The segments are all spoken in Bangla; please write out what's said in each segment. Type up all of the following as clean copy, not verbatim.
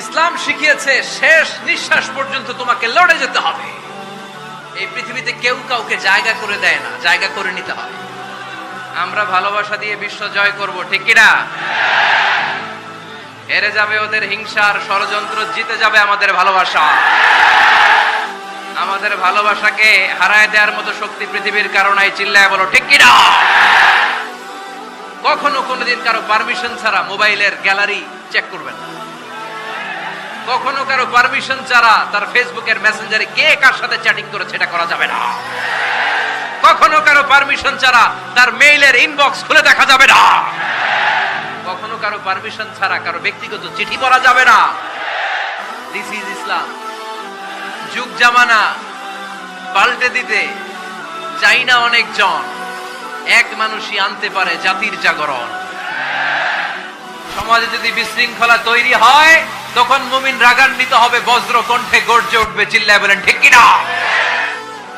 ইসলাম শিখিয়েছে শেষ নিঃশ্বাস পর্যন্ত তোমাকে লড়ে যেতে হবে। এই পৃথিবীতে কেউ কাউকে জায়গা করে দেয় না, জায়গা করে নিতে হয়। আমরা ভালোবাসা দিয়ে বিশ্ব জয় করব, ঠিক কিনা? হেরে যাবে ওদের হিংসার ষড়যন্ত্র, জিতে যাবে আমাদের ভালোবাসা। আমাদের ভালোবাসাকে হারায় দেওয়ার মতো শক্তি পৃথিবীর কারণে চিল্লায় বলো, ঠিক কিনা? কখনো কোনোদিন কারো পারমিশন ছাড়া মোবাইলের গ্যালারি চেক করবেন না। কখনো কারো পারমিশন ছাড়া তার ফেসবুকের মেসেঞ্জারে কে কার সাথে চ্যাটিং করেছে এটা করা যাবে না। কখনো কারো পারমিশন ছাড়া তার মেইলের ইনবক্স খুলে দেখা যাবে না। কখনো কারো পারমিশন ছাড়া কারো ব্যক্তিগত চিঠি পড়া যাবে না। দিস ইজ ইসলাম। যুগ জামানা পাল্টে দিতে চাই না অনেকজন, এক মানুষই আনতে পারে জাতির জাগরণ। সমাজে যদি বিশৃঙ্খলা তৈরি হয় তখন মুমিন রাগান্বিত হবে, বজ্র কণ্ঠে গর্জে উঠবে, চিল্লায় বলেন, ঠিক কিনা?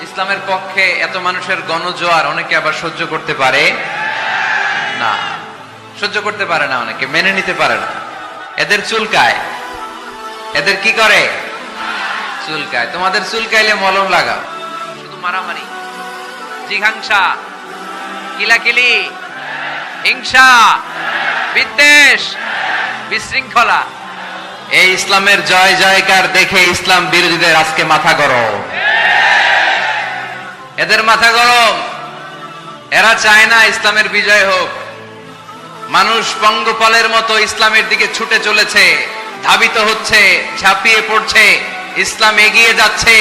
ইসলামের পক্ষে এত মানুষের গণজোয়ার অনেকে আবার সহ্য করতে পারে না, সহ্য করতে পারে না, অনেকে মেনে নিতে পারে না। এদের চুলকায়, এদের কি করে? চুলকায়। তোমাদের চুলকাইলে মলম লাগাও। শুধু মারামারি, জিঘাংসা, কিলাকিলি, হিংসা, বিদ্বেষ, বিশৃঙ্খলা, এই ইসলামের জয় জয়কার দেখে ইসলাম বিরোধীদের আজকে মাথা গরম। এদের মাথা গরম। এরা চায় না ইসলামের বিজয় হোক। মানুষ পঙ্গপালের মতো ইসলামের দিকে ছুটে চলেছে, ধাবিত হচ্ছে, ঝাঁপিয়ে পড়ছে। ইসলাম এগিয়ে যাচ্ছে,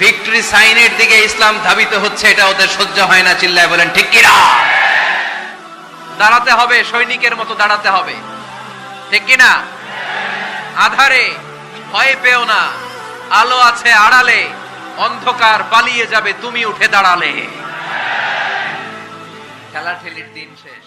ভিক্টরি সাইনের দিকে ইসলাম ধাবিত হচ্ছে। এটা ওদের সহ্য হয় না, চিল্লায় বলেন, ঠিক কিনা? দাঁড়াতে হবে, সৈনিকের মতো দাঁড়াতে হবে, ঠিক কিনা? আধারে ভয় পেও না, আলো আছে আড়ালে, অন্ধকার পালিয়ে যাবে তুমি উঠে দাঁড়ালে। খেলাঠেলির দিন শেষ।